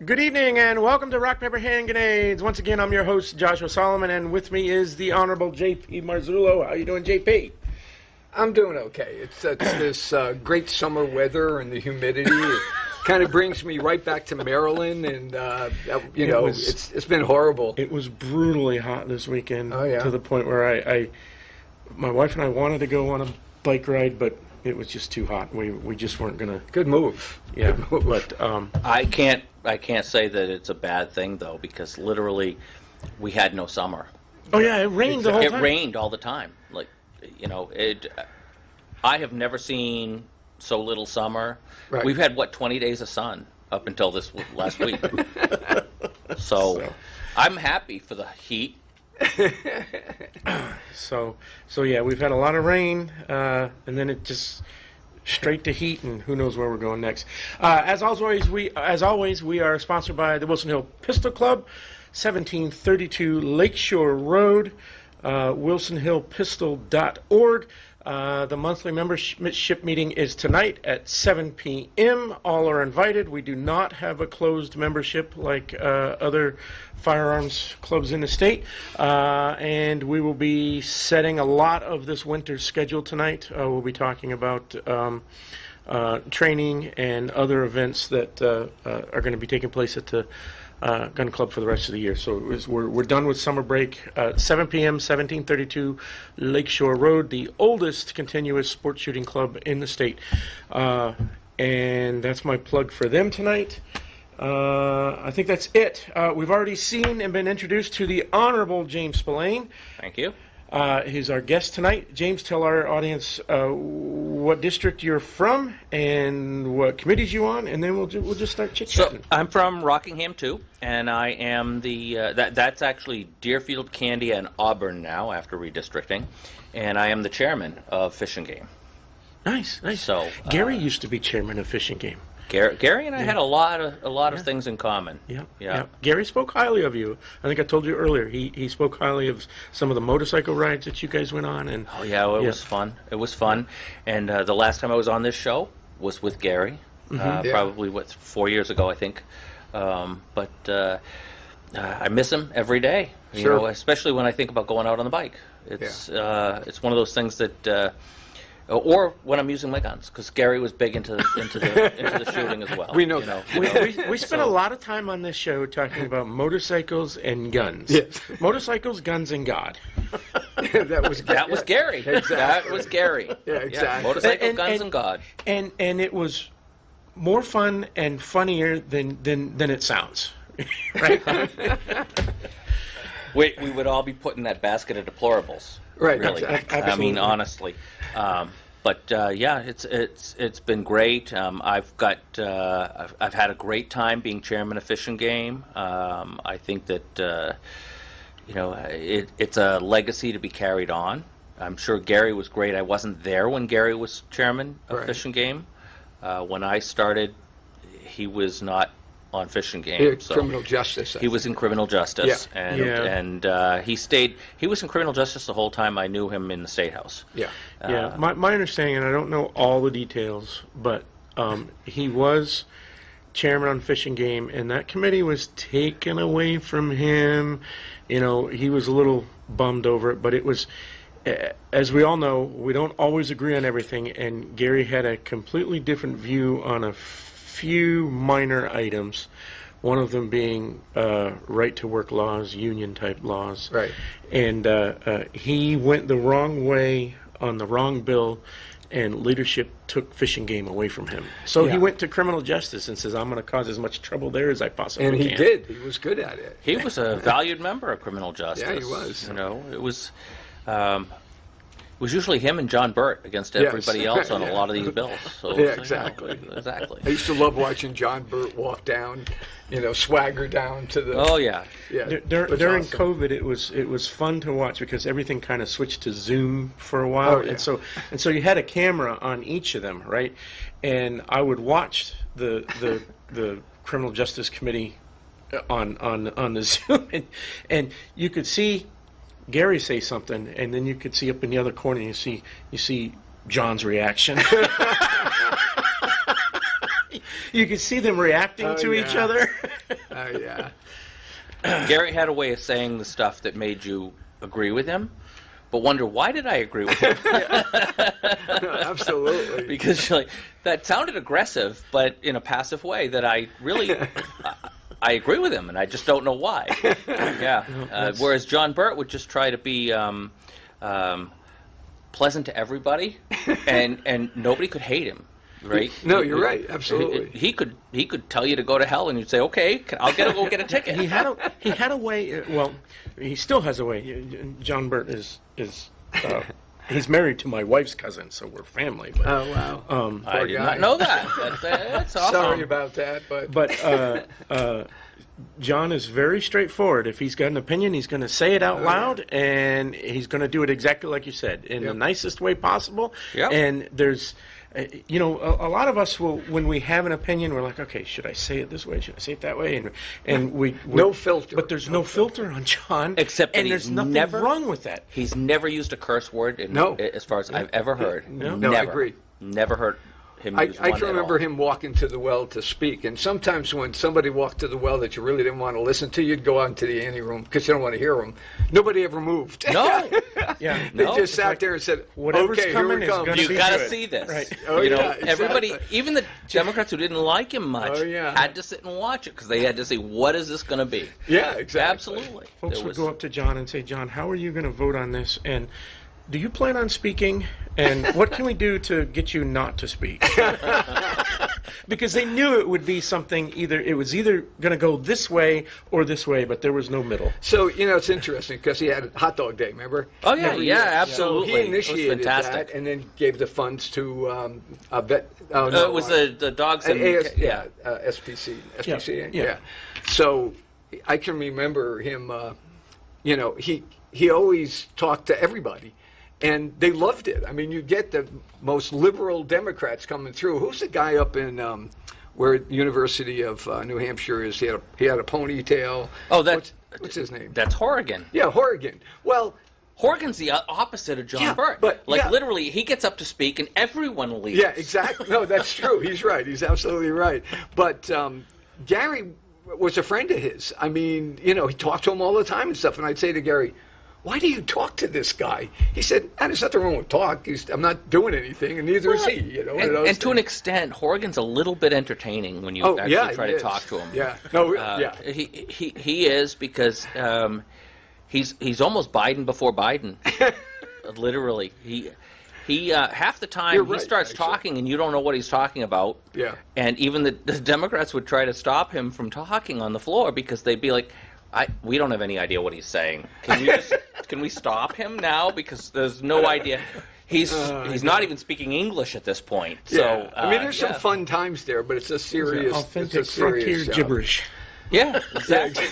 Good evening and welcome to Rock, Paper, Hand Grenades. Once again, I'm your host, Joshua Solomon, and with me is the Honorable J.P. Marzullo. How you doing, J.P.? I'm doing okay. It's this great summer weather and the humidity. It kind of brings me right back to Maryland, and it's been horrible. It was brutally hot this weekend. Oh, yeah. To the point where my wife and I wanted to go on a bike ride, but it was just too hot. We just weren't gonna. Good move. Yeah, Good move. but I can't say that it's a bad thing though, because literally we had no summer. Oh yeah, it rained the whole time. It rained all the time. I have never seen so little summer. Right. We've had 20 days of sun up until this last week. So I'm happy for the heat. So yeah, we've had a lot of rain, and then it just straight to heat, and who knows where we're going next. As always, we are sponsored by the Wilson Hill Pistol Club, 1732 Lakeshore Road, wilsonhillpistol.org. The monthly membership meeting is tonight at 7 p.m. All are invited. We do not have a closed membership like other firearms clubs in the state. And we will be setting a lot of this winter's schedule tonight. We'll be talking about training and other events that are going to be taking place at the gun club for the rest of the year. So we're done with summer break. 7 p.m., 1732 Lakeshore Road, the oldest continuous sports shooting club in the state. And that's my plug for them tonight. I think that's it. We've already seen and been introduced to the Honorable James Spillane. Thank you. He's our guest tonight. James, tell our audience what district you're from and what committees you on, and then we'll just start chit-chatting. So I'm from Rockingham too, and I am the that's actually Deerfield, Candia, and Auburn now after redistricting, and I am the chairman of Fish and Game. Nice. So Gary used to be chairman of Fish and Game. Gary and I had a lot of things in common. Yeah. Gary spoke highly of you. I think I told you earlier. He spoke highly of some of the motorcycle rides that you guys went on. And it was fun. It was fun. And the last time I was on this show was with Gary, probably 4 years ago, I think. But I miss him every day. You know, especially when I think about going out on the bike. It's one of those things that. Or when I'm using my guns, because Gary was big into the shooting as well. We know. We spent a lot of time on this show talking about motorcycles and guns. Yes. Motorcycles, guns, and God. That was Gary. Exactly. That was Gary. Yeah, exactly. Motorcycle, guns, and God. And it was more fun and funnier than it sounds. Right? We would all be put in that basket of deplorables. Right. Really. Absolutely. I mean, honestly. It's been great. I've had a great time being chairman of Fish and Game. I think that it's a legacy to be carried on. I'm sure Gary was great. I wasn't there when Gary was chairman of Fish and Game. When I started, he was not on Fish and Game. Criminal justice. He was in criminal justice, and he was in criminal justice the whole time I knew him in the State House. My understanding, and I don't know all the details, but he was chairman on Fish and Game, and that committee was taken away from him. You know, he was a little bummed over it, but it was, as we all know, we don't always agree on everything, and Gary had a completely different view on a few minor items, one of them being right-to-work laws, union-type laws. Right. And he went the wrong way on the wrong bill, and leadership took Fish and Game away from him. So he went to criminal justice and says, I'm going to cause as much trouble there as I possibly can. And he did. He was good at it. He was a valued member of criminal justice. Yeah, he was. You know, it was usually him and John Burt against everybody else on a lot of these bills. So, exactly. Exactly. I used to love watching John Burt walk down, swagger down to the. Oh yeah. During awesome. COVID, it was fun to watch because everything kind of switched to Zoom for a while, and so you had a camera on each of them, right? And I would watch the criminal justice committee on the Zoom, and you could see Gary say something, and then you could see up in the other corner, you see John's reaction. You could see them reacting to each other. Yeah. Gary had a way of saying the stuff that made you agree with him, but wonder, why did I agree with him? Absolutely. Because you're like, that sounded aggressive, but in a passive way that I really, I agree with him, and I just don't know why. Yeah. Whereas John Burt would just try to be pleasant to everybody, and nobody could hate him. Right? No, you're right. Absolutely. He could tell you to go to hell, and you'd say, "Okay, I'll go get a ticket." He had a way. Well, he still has a way. John Burt is he's married to my wife's cousin, so we're family. But, oh wow! I did not know that. That's awesome. Sorry about that, but John is very straightforward. If he's got an opinion, he's going to say it out loud, and he's going to do it exactly like you said, in the nicest way possible. Yep. And there's. You know, a lot of us will, when we have an opinion, we're like, okay, should I say it this way? Should I say it that way? And we no filter. But there's no filter on John. Except that and there's nothing wrong with that. He's never used a curse word, as far as I've ever heard. No, never. I agree. Never heard him use I one can at remember all. him walking to the well to speak, and sometimes when somebody walked to the well that you really didn't want to listen to, you'd go out into the anteroom because you don't want to hear them. Nobody ever moved. No. Yeah. They just sat there and said, whatever's okay, coming here we is come. gonna You be got to good. see this. Right. Oh, you know, yeah, exactly. everybody, even the Democrats who didn't like him much, had to sit and watch it because they had to see, what is this going to be? Yeah, exactly. Absolutely. Folks would go up to John and say, John, how are you going to vote on this? And do you plan on speaking? And what can we do to get you not to speak? Because they knew it would be something, it was either going to go this way or this way, but there was no middle. So, you know, it's interesting because he had Hot Dog Day, remember? Oh, yeah, Every year. absolutely. So he initiated fantastic. that and then gave the funds to It was the dogs and... SPC. SPCA? Yeah. So I can remember him, you know, he always talked to everybody. And they loved it. I mean, you get the most liberal Democrats coming through. Who's the guy up in where the University of New Hampshire is? He had a ponytail. Oh, that's... What's his name? That's Horrigan. Yeah, Horrigan. Well... Horrigan's the opposite of John Burt. But, literally, he gets up to speak and everyone leaves. Yeah, exactly. No, that's true. He's right. He's absolutely right. But Gary was a friend of his. I mean, you know, he talked to him all the time and stuff. And I'd say to Gary, why do you talk to this guy? He said, there's nothing wrong with talk. I'm not doing anything, and neither is he. You know, and to an extent, Horrigan's a little bit entertaining when you actually try to talk to him. Yeah, no, he is, because he's almost Biden before Biden. Literally, he half the time he starts talking and you don't know what he's talking about. Yeah, and even the Democrats would try to stop him from talking on the floor because they'd be like, we don't have any idea what he's saying. Can we stop him now? Because there's no idea. He's not even speaking English at this point. Yeah. So I mean, there's some fun times there, but it's a serious, authentic frontier gibberish. Yeah, exactly.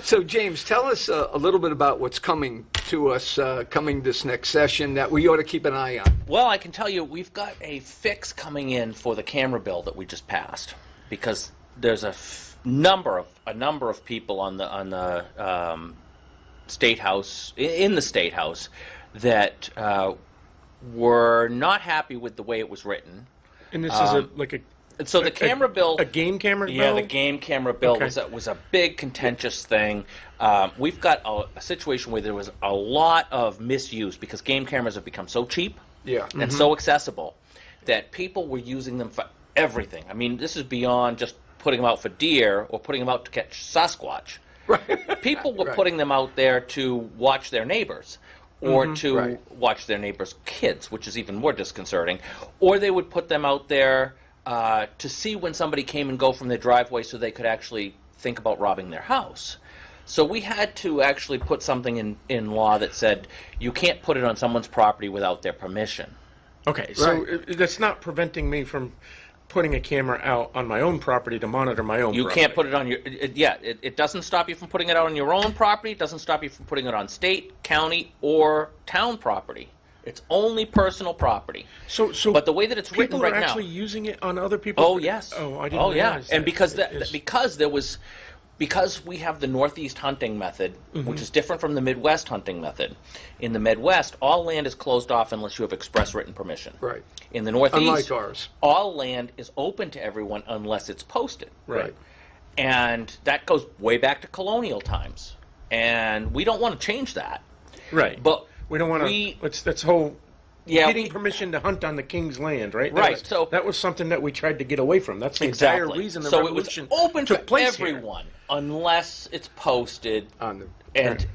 So, James, tell us a little bit about what's coming to us coming this next session that we ought to keep an eye on. Well, I can tell you we've got a fix coming in for the camera bill that we just passed, because there's a number of people on the state house, in the state house, that were not happy with the way it was written. And this is so the camera bill, a game camera bill. Yeah, the game camera bill was a big contentious thing. We've got a situation where there was a lot of misuse because game cameras have become so cheap, and so accessible, that people were using them for everything. I mean, this is beyond just putting them out for deer or putting them out to catch Sasquatch. Right. People were putting them out there to watch their neighbors, or to watch their neighbors' kids, which is even more disconcerting. Or they would put them out there to see when somebody came and go from their driveway so they could actually think about robbing their house. So we had to actually put something in law that said you can't put it on someone's property without their permission. Okay, so that's not preventing me from putting a camera out on my own property to monitor my own property. You can't put it on your... It doesn't stop you from putting it out on your own property. It doesn't stop you from putting it on state, county, or town property. It's only personal property. But the way that it's written right now... People are actually using it on other people? Oh, yes. Oh, I didn't realize that. And because because we have the Northeast hunting method, which is different from the Midwest hunting method. In the Midwest, all land is closed off unless you have express written permission. Right. In the Northeast, Unlike ours. all land is open to everyone unless it's posted. Right. And that goes way back to colonial times. And we don't want to change that. Right. But we don't want to. That's whole. Getting permission to hunt on the king's land, right? That was something that we tried to get away from. That's the entire reason the revolution it was open took to place everyone unless it's posted. On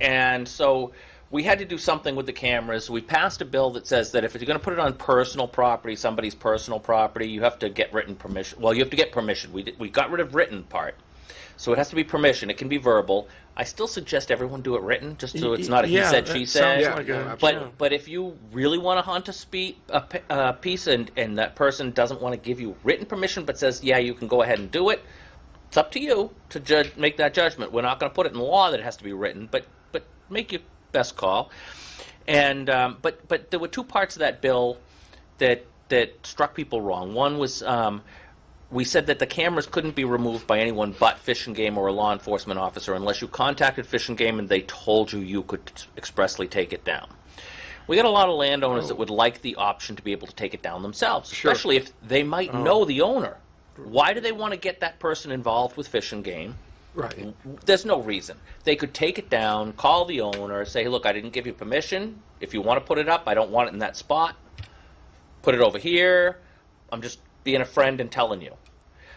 And so we had to do something with the cameras. We passed a bill that says that if you're going to put it on personal property, somebody's personal property, you have to get written permission. Well, you have to get permission. We got rid of written part. So it has to be permission. It can be verbal. I still suggest everyone do it written, just so it's not a he said, she said. But if you really want to hunt a piece and that person doesn't want to give you written permission but says, yeah, you can go ahead and do it, it's up to you to make that judgment. We're not going to put it in law that it has to be written, but make your best call. And but there were two parts of that bill that struck people wrong. One was we said that the cameras couldn't be removed by anyone but Fish and Game or a law enforcement officer unless you contacted Fish and Game and they told you could expressly take it down. We got a lot of landowners that would like the option to be able to take it down themselves, especially if they might know the owner. Why do they want to get that person involved with Fish and Game? Right. There's no reason. They could take it down, call the owner, say, hey, look, I didn't give you permission. If you want to put it up, I don't want it in that spot. Put it over here. I'm just being a friend and telling you.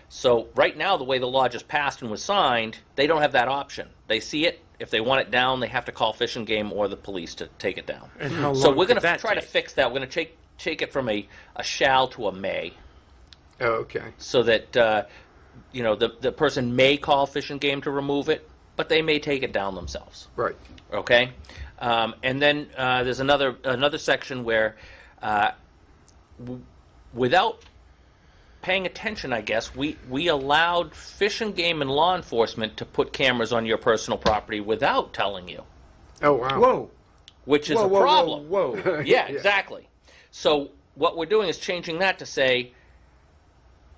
So right now, the way the law just passed and was signed, they don't have that option. They see it. If they want it down, they have to call Fish and Game or the police to take it down. And how long so we're going to try to fix that. We're going to take it from a shall to a may. Oh, okay. So that the person may call Fish and Game to remove it, but they may take it down themselves. Right. Okay. And then there's another section where, without paying attention, I guess, we allowed Fish and Game and law enforcement to put cameras on your personal property without telling you. Oh, wow. Whoa. Which is a problem. Whoa. Yeah, exactly. So what we're doing is changing that to say,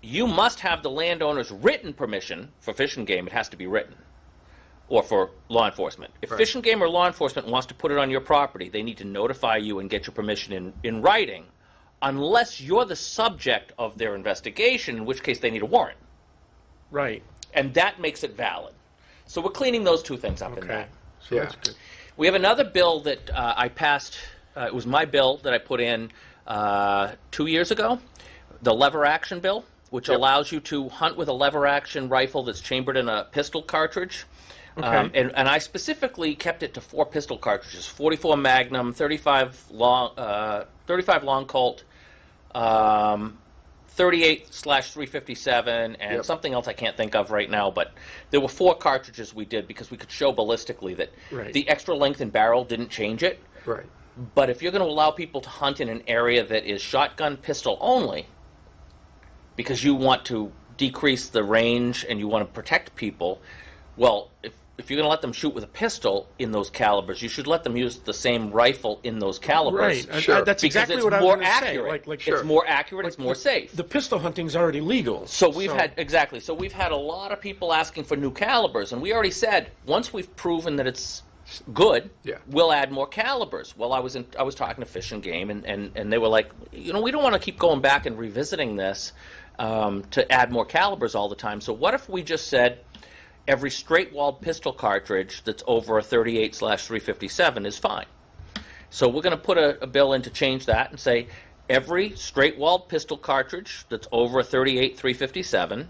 you must have the landowner's written permission. For Fish and Game, it has to be written. Or for law enforcement. If Fish and Game or law enforcement wants to put it on your property, they need to notify you and get your permission in writing, unless you're the subject of their investigation, in which case they need a warrant. Right. And that makes it valid. So we're cleaning those two things up in that. So that's good. We have another bill that I passed. It was my bill that I put in 2 years ago, the lever action bill, which allows you to hunt with a lever action rifle that's chambered in a pistol cartridge. Okay. And I specifically kept it to 4 pistol cartridges: 44 Magnum, 35 long Colt, 38/357, and something else I can't think of right now. But there were 4 cartridges we did because we could show ballistically that the extra length in barrel didn't change it. Right. But if you're going to allow people to hunt in an area that is shotgun pistol only, because you want to decrease the range and you want to protect people, well, if you're going to let them shoot with a pistol in those calibers, you should let them use the same rifle in those calibers. Right. Sure. That's exactly what I was going to say. It's more accurate, it's more safe. The pistol hunting's already legal. So we've had a lot of people asking for new calibers, and we already said once we've proven that it's good, we'll add more calibers. Well, I was talking to Fish and Game, and they were like, we don't want to keep going back and revisiting this to add more calibers all the time. So what if we just said every straight-walled pistol cartridge that's over a 38/357 is fine? So we're going to put a bill in to change that and say every straight-walled pistol cartridge that's over a 38/357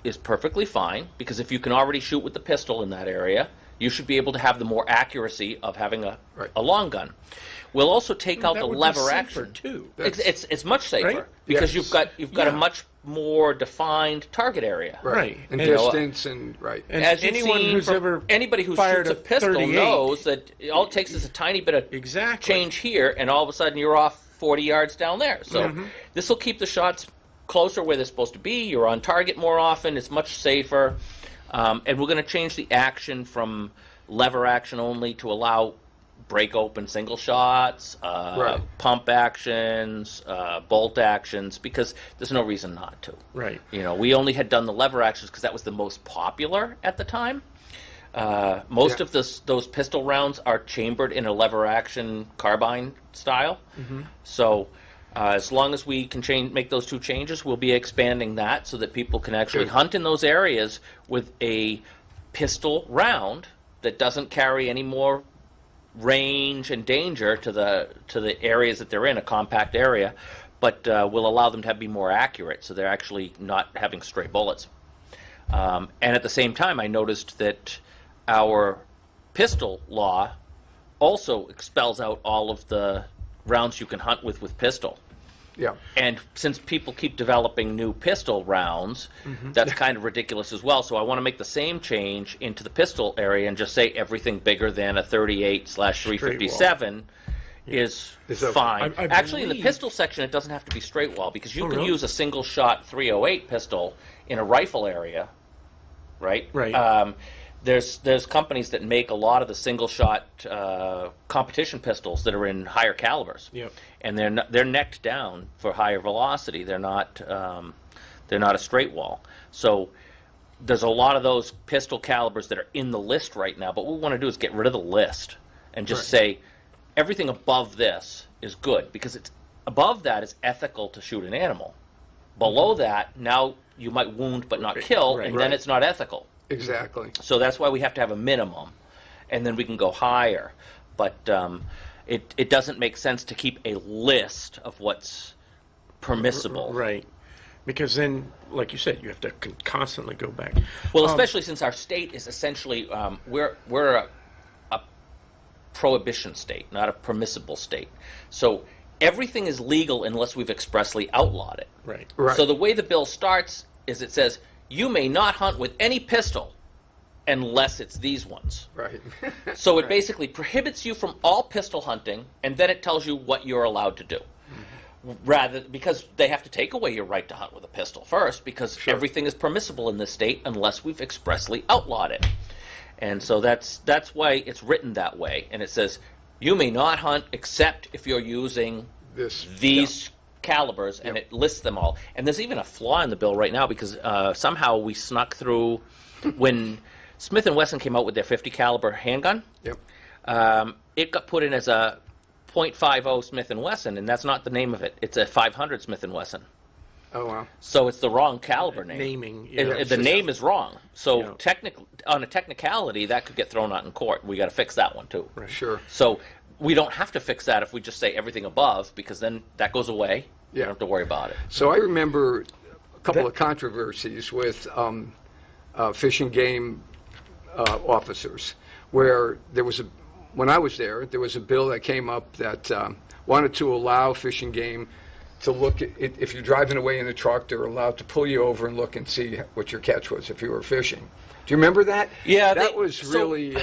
is perfectly fine, because if you can already shoot with the pistol in that area, you should be able to have the more accuracy of having a long gun. We'll also take out the lever action too. It's much safer because you've got a much more defined target area. Right. And distance and And as anybody who fired shoots a pistol knows that all it takes is a tiny bit of change here, and all of a sudden you're off 40 yards down there. So this will keep the shots closer where they're supposed to be. You're on target more often. It's much safer. And we're going to change the action from lever action only to allow break open single shots, pump actions, bolt actions, because there's no reason not to. Right. We only had done the lever actions because that was the most popular at the time. Most of those pistol rounds are chambered in a lever action carbine style. Mm-hmm. So as long as we can make those two changes, we'll be expanding that so that people can actually hunt in those areas with a pistol round that doesn't carry any more range and danger to the areas that they're in, a compact area, but will allow them to be more accurate, so they're actually not having stray bullets. And at the same time, I noticed that our pistol law also expels out all of the rounds you can hunt with pistol. Yeah. And since people keep developing new pistol rounds, that's kind of ridiculous as well. So I want to make the same change into the pistol area and just say everything bigger than a 38/357 is fine. Actually, in the pistol section, it doesn't have to be straight wall, because you can use a single shot 308 pistol in a rifle area, right? Right. There's companies that make a lot of the single shot competition pistols that are in higher calibers. Yep. And they're necked down for higher velocity. They're not a straight wall. So there's a lot of those pistol calibers that are in the list right now. But what we want to do is get rid of the list and just say everything above this is good, because it's above that is ethical to shoot an animal. Below that, now you might wound but not kill, and then it's not ethical. Exactly. So that's why we have to have a minimum, and then we can go higher. But it doesn't make sense to keep a list of what's permissible. Right. Because then, like you said, you have to constantly go back. Well, especially since our state is essentially, we're a prohibition state, not a permissible state. So everything is legal unless we've expressly outlawed it. Right. So the way the bill starts is it says, you may not hunt with any pistol unless it's these ones. Right. So it basically prohibits you from all pistol hunting, and then it tells you what you're allowed to do. Because they have to take away your right to hunt with a pistol first, because everything is permissible in this state unless we've expressly outlawed it. And so that's why it's written that way. And it says, you may not hunt except if you're using these calibers, and it lists them all. And there's even a flaw in the bill right now, because somehow we snuck through when Smith & Wesson came out with their 50 caliber handgun. It got put in as a .50 Smith & Wesson, and that's not the name of it. It's a 500 Smith & Wesson. Oh, wow. So it's the wrong caliber name. Naming. The name is wrong. So on a technicality, that could get thrown out in court. We got to fix that one too. Right. Sure. So we don't have to fix that if we just say everything above, because then that goes away. You don't have to worry about it. So I remember a couple of controversies with Fish and Game officers, where when I was there was a bill that came up that wanted to allow Fish and Game to look at it. If you're driving away in a truck, they're allowed to pull you over and look and see what your catch was if you were fishing. Do you remember that? Yeah. That was really...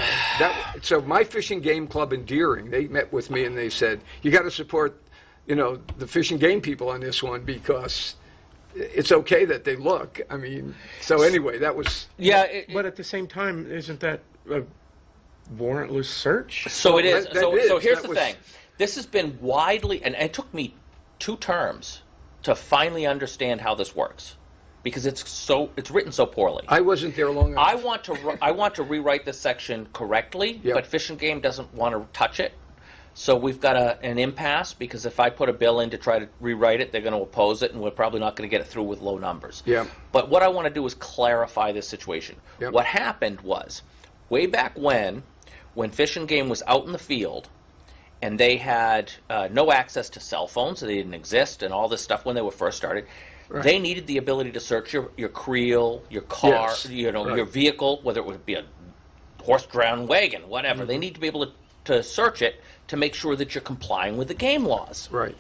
So my Fish and Game Club in Deering, they met with me and they said, you got to support, the Fish and Game people on this one, because it's okay that they look. I mean, so anyway, that was... Yeah, but at the same time, isn't that a warrantless search? So it is. So here's the thing. This has been widely... And it took me 2 terms to finally understand how this works, because it's written so poorly. I wasn't there long enough. I want to rewrite this section correctly, but Fish and Game doesn't want to touch it. So we've got an impasse, because if I put a bill in to try to rewrite it, they're going to oppose it, and we're probably not going to get it through with low numbers. Yeah. But what I want to do is clarify this situation. Yep. What happened was, way back when Fish and Game was out in the field, and they had no access to cell phones, so they didn't exist, and all this stuff when they were first started, they needed the ability to search your creel, your car, your vehicle, whether it would be a horse-drawn wagon, whatever. They need to be able to search it to make sure that you're complying with the game laws. Right.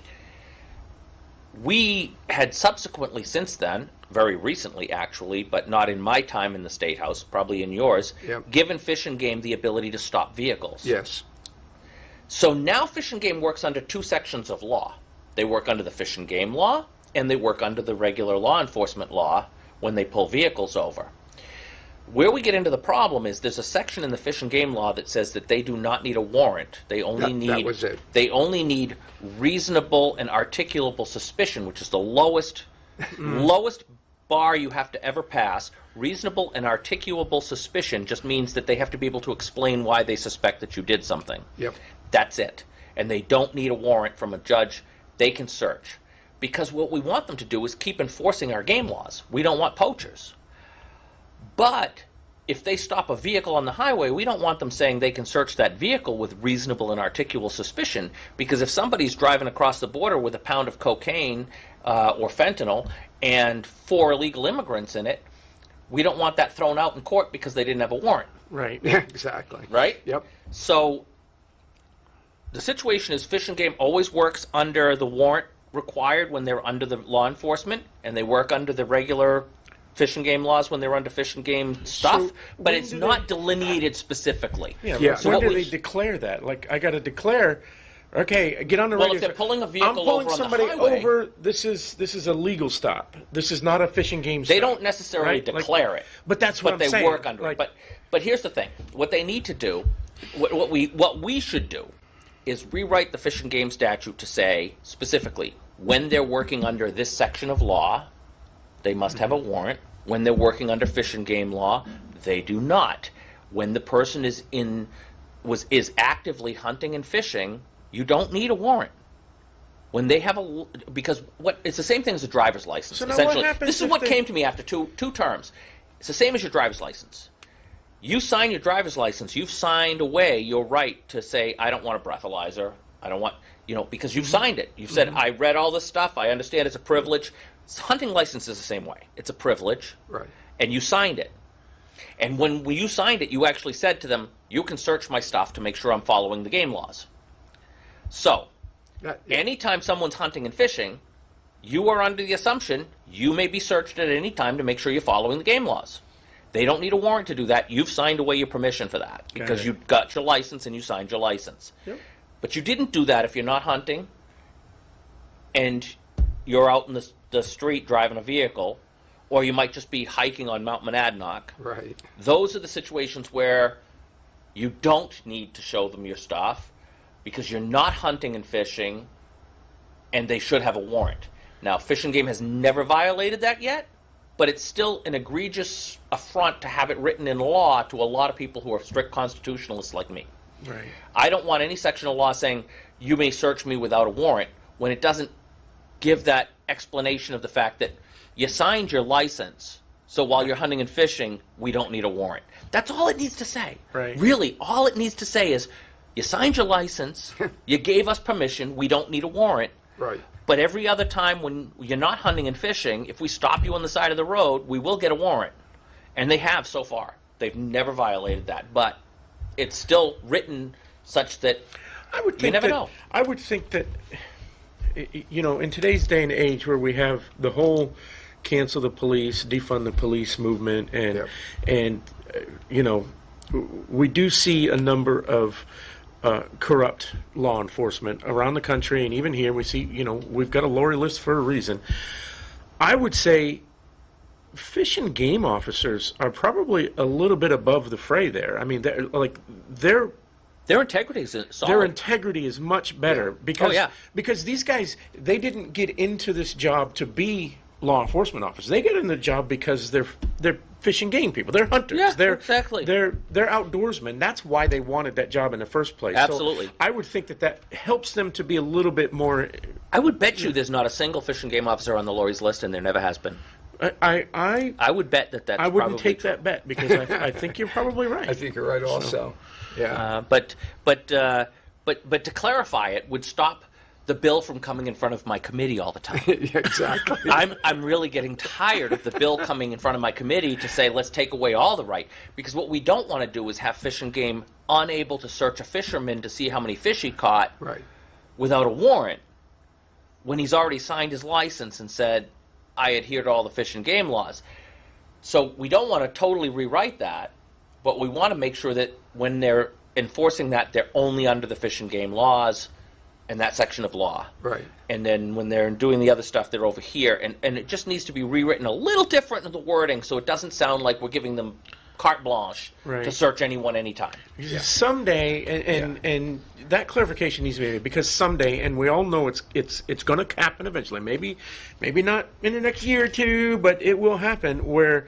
We had subsequently, since then, very recently actually, but not in my time in the State House, probably in yours, given Fish and Game the ability to stop vehicles. Yes. So now Fish and Game works under 2 sections of law. They work under the Fish and Game law, and they work under the regular law enforcement law when they pull vehicles over. Where we get into the problem is there's a section in the Fish and Game law that says that they do not need a warrant. They only that was it. They only need reasonable and articulable suspicion, which is the lowest bar you have to ever pass. Reasonable and articulable suspicion just means that they have to be able to explain why they suspect that you did something. Yep. That's it. And they don't need a warrant from a judge. They can search. Because what we want them to do is keep enforcing our game laws. We don't want poachers. But if they stop a vehicle on the highway, we don't want them saying they can search that vehicle with reasonable and articulable suspicion, because if somebody's driving across the border with a pound of cocaine or fentanyl and 4 illegal immigrants in it, we don't want that thrown out in court because they didn't have a warrant. Right. Yeah, exactly. Right? Yep. So the situation is Fish and Game always works under the warrant required when they're under the law enforcement, and they work under the regular Fish and Game laws when they're under Fish and Game stuff, So but when it's do not delineated specifically. Yeah. Yeah. So what when do we- they declare that? Like, I got to declare. Okay, get on the Well, radio. if they're pulling a vehicle I'm pulling over on the somebody highway- over. This is a legal stop. This is not a Fish and Game They stop. don't necessarily right? Like, declare it, but that's what but I'm they saying. work under Like, it. But here's the thing: what they need to do, what we should do, is rewrite the Fish and Game statute to say specifically when they're working under this section of law, they must have a warrant. When they're working under Fish and Game law, they do not. When the person is actively hunting and fishing, you don't need a warrant. When they have because it's the same thing as a driver's license. So now what essentially, happens this is if what they- came to me after two terms. It's the same as your driver's license. You sign your driver's license, you've signed away your right to say, I don't want a breathalyzer. I don't want, because you've signed it. You've said, I read all this stuff. I understand it's a privilege. Hunting license is the same way. It's a privilege. Right. And you signed it. And when you signed it, you actually said to them, you can search my stuff to make sure I'm following the game laws. So, anytime someone's hunting and fishing, you are under the assumption you may be searched at any time to make sure you're following the game laws. They don't need a warrant to do that. You've signed away your permission for that because you got your license and you signed your license. Yep. But you didn't do that if you're not hunting and you're out in the street driving a vehicle, or you might just be hiking on Mount Monadnock. Right. Those are the situations where you don't need to show them your stuff because you're not hunting and fishing, and they should have a warrant. Now, Fish and Game has never violated that yet, but it's still an egregious affront to have it written in law to a lot of people who are strict constitutionalists like me. Right. I don't want any section of law saying you may search me without a warrant when it doesn't give that explanation of the fact that you signed your license, so while you're hunting and fishing, we don't need a warrant. That's all it needs to say. Right. Really, all it needs to say is you signed your license, you gave us permission, we don't need a warrant. Right. But every other time when you're not hunting and fishing, if we stop you on the side of the road, we will get a warrant. And they have so far. They've never violated that. But it's still written such that you never know. I would think that, in today's day and age where we have the whole cancel the police, defund the police movement, and we do see a number of corrupt law enforcement around the country, and even here we see, we've got a Lori list for a reason. I would say Fish and Game officers are probably a little bit above the fray there. I mean, their integrity is solid. Their integrity is much better because because these guys, they didn't get into this job to be law enforcement officers. They get in the job because they're Fish and Game people. They're hunters. Yeah, they're exactly. They're outdoorsmen. That's why they wanted that job in the first place. Absolutely. So I would think that helps them to be a little bit more. I would bet you there's not a single Fish and Game officer on the Lori's list, and there never has been. I would bet that's I wouldn't probably take true. that bet because I think you're probably right. I think you're right also. Yeah. But to clarify, it would stop the bill from coming in front of my committee all the time. Yeah, exactly. I'm really getting tired of the bill coming in front of my committee to say let's take away all the right, because what we don't want to do is have Fish and Game unable to search a fisherman to see how many fish he caught without a warrant when he's already signed his license and said I adhere to all the Fish and Game laws. So we don't want to totally rewrite that, but we want to make sure that when they're enforcing that, they're only under the Fish and Game laws and that section of law. Right. And then when they're doing the other stuff, they're over here. And it just needs to be rewritten a little different in the wording so it doesn't sound like we're giving them carte blanche Right. to search anyone anytime. Someday, and that clarification needs to be made, because someday, and we all know it's going to happen eventually. Maybe not in the next year or two, but it will happen, where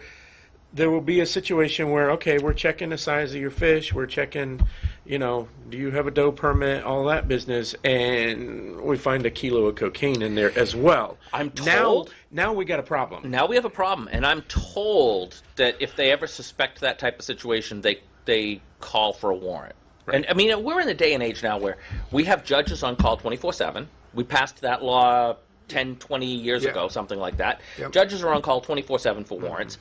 there will be a situation where, okay, we're checking the size of your fish, we're checking, do you have a doe permit, all that business, and we find a kilo of cocaine in there as well. I'm told. Now we got a problem. Now we have a problem, and I'm told that if they ever suspect that type of situation, they call for a warrant. Right. And I mean, we're in the day and age now where we have judges on call 24/7. We passed that law 10, 20 years ago, something like that. Yep. Judges are on call 24/7 for warrants.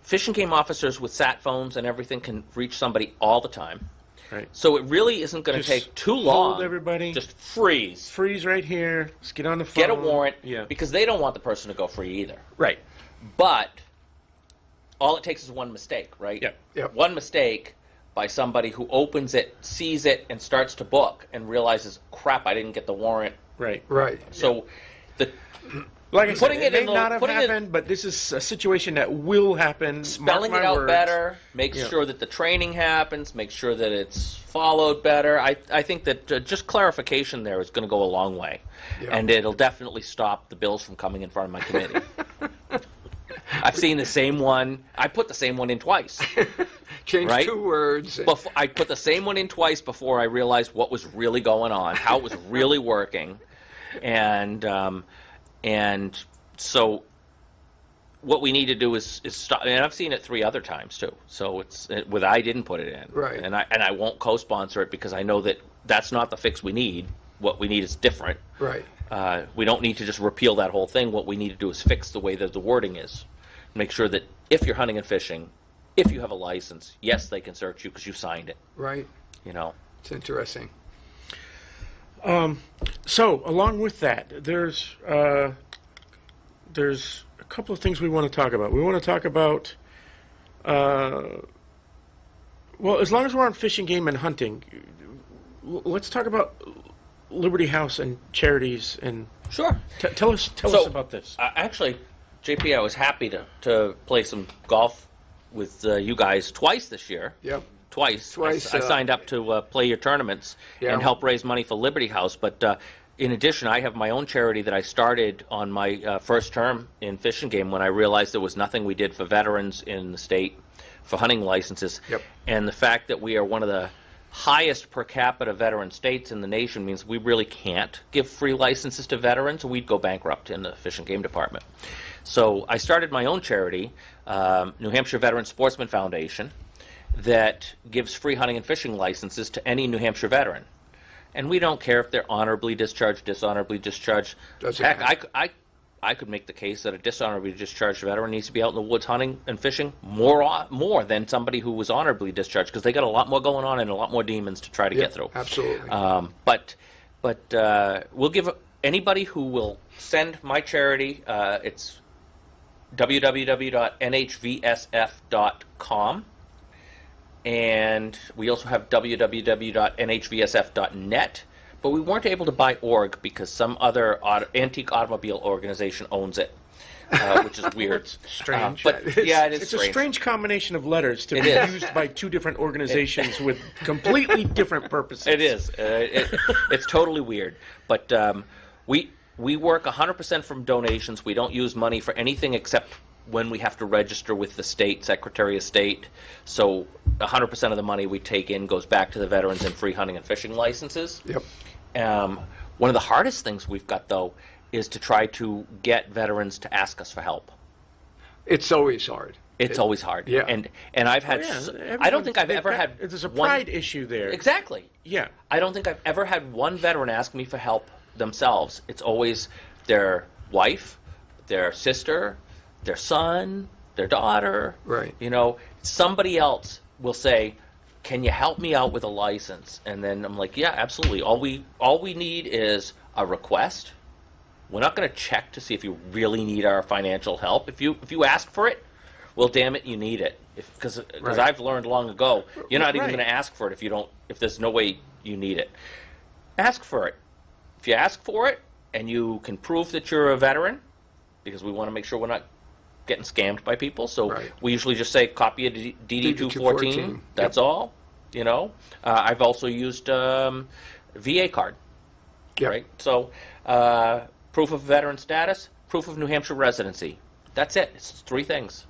Fish and game officers with sat phones and everything can reach somebody all the time. Right. So it really isn't going to take too long. Hold everybody. Just freeze. Freeze right here. Let's get on the phone. Get a warrant. Yeah. Because they don't want the person to go free either. Right. But all it takes is one mistake, right? Yep. Yep. One mistake by somebody who opens it, sees it, and starts to book and realizes, crap, I didn't get the warrant. Right. Right. So like I said, it may not have happened, but this is a situation that will happen. Spelling it out better, make sure that the training happens, make sure that it's followed better. I think that just clarification there is going to go a long way. Yeah. And it'll definitely stop the bills from coming in front of my committee. I've seen the same one. I put the same one in twice. Change 2 words. I put the same one in twice before I realized what was really going on, how it was really working. And so what we need to do is stop. And I've seen it 3 other times too. So I didn't put it in, right? And I won't co-sponsor it because I know that that's not the fix we need. What we need is different, right? We don't need to just repeal that whole thing. What we need to do is fix the way that the wording is. Make sure that if you're hunting and fishing, if you have a license, yes, they can search you because you signed it. Right. It's interesting. So along with that, there's a couple of things we want to talk about. We want to talk about, well, as long as we're on fishing, game, and hunting, let's talk about Liberty House and charities. And sure, tell us about this. Actually, JP, I was happy to play some golf with you guys twice this year. Yep. Twice. I signed up to play your tournaments and help raise money for Liberty House. But in addition, I have my own charity that I started on my first term in Fish and Game when I realized there was nothing we did for veterans in the state for hunting licenses. Yep. And the fact that we are one of the highest per capita veteran states in the nation means we really can't give free licenses to veterans. We'd go bankrupt in the Fish and Game department. So I started my own charity, New Hampshire Veteran Sportsman Foundation, that gives free hunting and fishing licenses to any New Hampshire veteran. And we don't care if they're honorably discharged, dishonorably discharged. Heck, I could make the case that a dishonorably discharged veteran needs to be out in the woods hunting and fishing more than somebody who was honorably discharged, because they got a lot more going on and a lot more demons to try to get through. Absolutely. But we'll give anybody who will send my charity, it's www.nhvsf.com. And we also have www.nhvsf.net, but we weren't able to buy org because some other antique automobile organization owns it, which is weird. It's strange. But yeah, it is it's strange. a strange combination of letters to be used by 2 different organizations with completely different purposes. It is. It's totally weird. But we work 100% from donations. We don't use money for anything except when we have to register with the state, Secretary of State. So 100% of the money we take in goes back to the veterans and free hunting and fishing licenses. Yep. One of the hardest things we've got, though, is to try to get veterans to ask us for help. It's always hard. It's always hard. Yeah. And I've had, I don't think I've ever had there's a pride issue there. Exactly. Yeah. I don't think I've ever had one veteran ask me for help themselves. It's always their wife, their sister, their son, their daughter. Right. Somebody else will say, can you help me out with a license? And then I'm like, yeah, absolutely. All we need is a request. We're not going to check to see if you really need our financial help. If you ask for it, well, damn it, you need it. Because I've learned long ago, you're not even going to ask for it if there's no way you need it. Ask for it. If you ask for it and you can prove that you're a veteran, because we want to make sure we're not getting scammed by people. So Right. we usually just say copy a DD-214. That's Yep. all. You know, I've also used VA card. Yep. Right. So proof of veteran status, proof of New Hampshire residency. That's it. It's 3 things,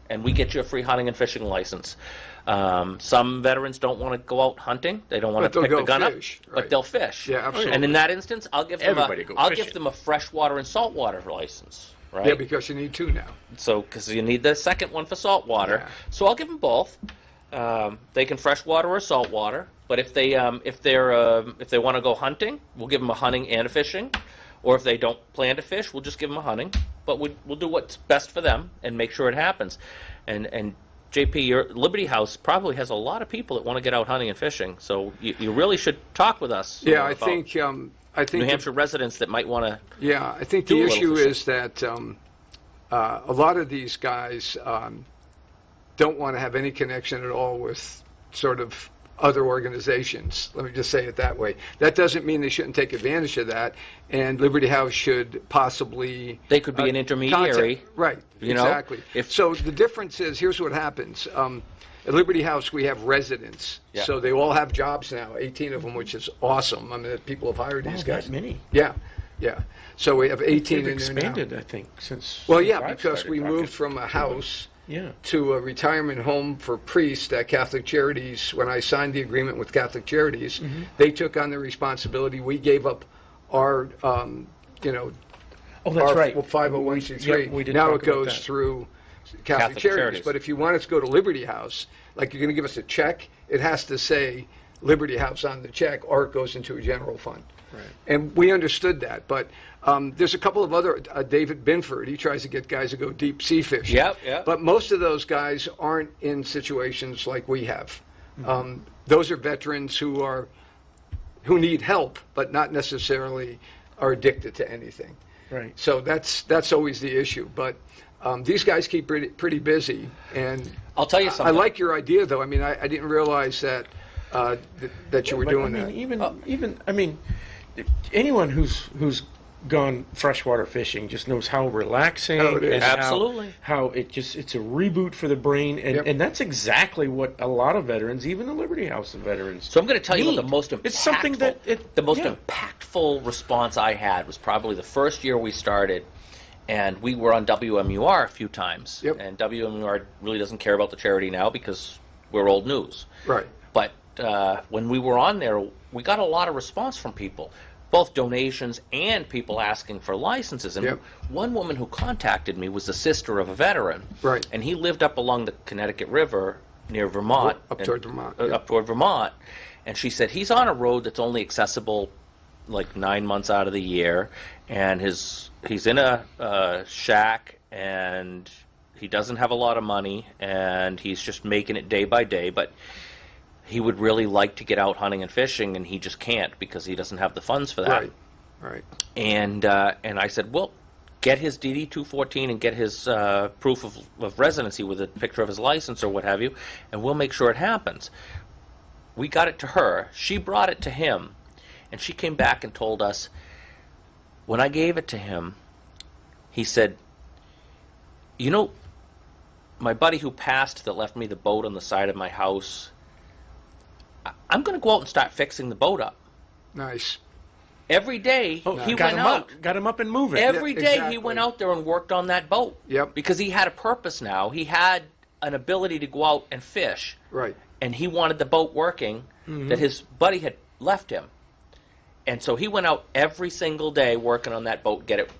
and we get you a free hunting and fishing license. Some veterans don't want to go out hunting; they don't want But to pick they'll the gun go up, fish, but right. they'll fish. Yeah, absolutely. And in that instance, I'll give them Everybody go I'll give fishing. them a freshwater and saltwater license. Right. Yeah, because you need 2 now. So, because you need the second one for saltwater, Yeah. so I'll give them both. They can freshwater or saltwater. But if they if they want to go hunting, we'll give them a hunting and a fishing. Or if they don't plan to fish, we'll just give them a hunting. But we'll do what's best for them and make sure it happens. And JP, your Liberty House probably has a lot of people that want to get out hunting and fishing. So you really should talk with us. Yeah, I about think New Hampshire residents that might want to. Yeah, I think do the a little issue fishing. is that a lot of these guys don't want to have any connection at all with sort of other organizations. Let me just say it that way. That doesn't mean they shouldn't take advantage of that, and Liberty House should possibly... They could be an intermediary. Right, you know, exactly. So the difference is, here's what happens. At Liberty House, we have residents, Yeah. so they all have jobs now, 18 of them, which is awesome. I mean, people have hired these guys. That many. Yeah, yeah. So we have 18 They've in there now. expanded, I think, since. Well, yeah, I've because started we talking. moved from a house Yeah. to a retirement home for priests at Catholic Charities. When I signed the agreement with Catholic Charities, they took on the responsibility. We gave up our, you know, Oh, that's our right. 501c3. Yep, we did now talk it about goes that. through Catholic, Catholic Charities. Charities. But if you want us to go to Liberty House, like you're going to give us a check, it has to say Liberty House on the check, or it goes into a general fund. Right. And we understood that. But there's a couple of other, David Binford, he tries to get guys to go deep sea fishing. Yep. But most of those guys aren't in situations like we have. Those are veterans who need help, but not necessarily are addicted to anything. Right. So that's always the issue. But these guys keep pretty busy. And I'll tell you something. I like your idea, though. I mean, I didn't realize that that you were But, doing I that. mean, even I mean, anyone who's gone freshwater fishing just knows how relaxing Oh, it is. and Absolutely. how it's a reboot for the brain, and, Yep. and that's exactly what a lot of veterans, even the Liberty House of veterans. So I'm going to tell you need. what the most impactful. It's something that the most yeah. impactful response I had was probably the first year we started, and we were on WMUR a few times. Yep. And WMUR really doesn't care about the charity now because we're old news. Right. But when we were on there, we got a lot of response from people, both donations and people asking for licenses. And Yep. one woman who contacted me was the sister of a veteran. Right. And he lived up along the Connecticut River near Vermont. Up toward Vermont, Up yep. toward Vermont. And she said, he's on a road that's only accessible like 9 months out of the year. And he's in a shack, and he doesn't have a lot of money, and he's just making it day by day. But he would really like to get out hunting and fishing, and he just can't because he doesn't have the funds for that. Right. Right. And I said, well, get his DD-214 and get his proof of residency with a picture of his license or what have you, and we'll make sure it happens. We got it to her. She brought it to him, and she came back and told us, when I gave it to him, he said, you know, my buddy who passed that left me the boat on the side of my house, I'm going to go out and start fixing the boat up. Nice. Every day Oh, he got went him out. up, got him up and moving. Every Yeah, day he exactly. went out there and worked on that boat. Yep. Because he had a purpose now. He had an ability to go out and fish, Right. and he wanted the boat working that his buddy had left him. And so he went out every single day working on that boat, get it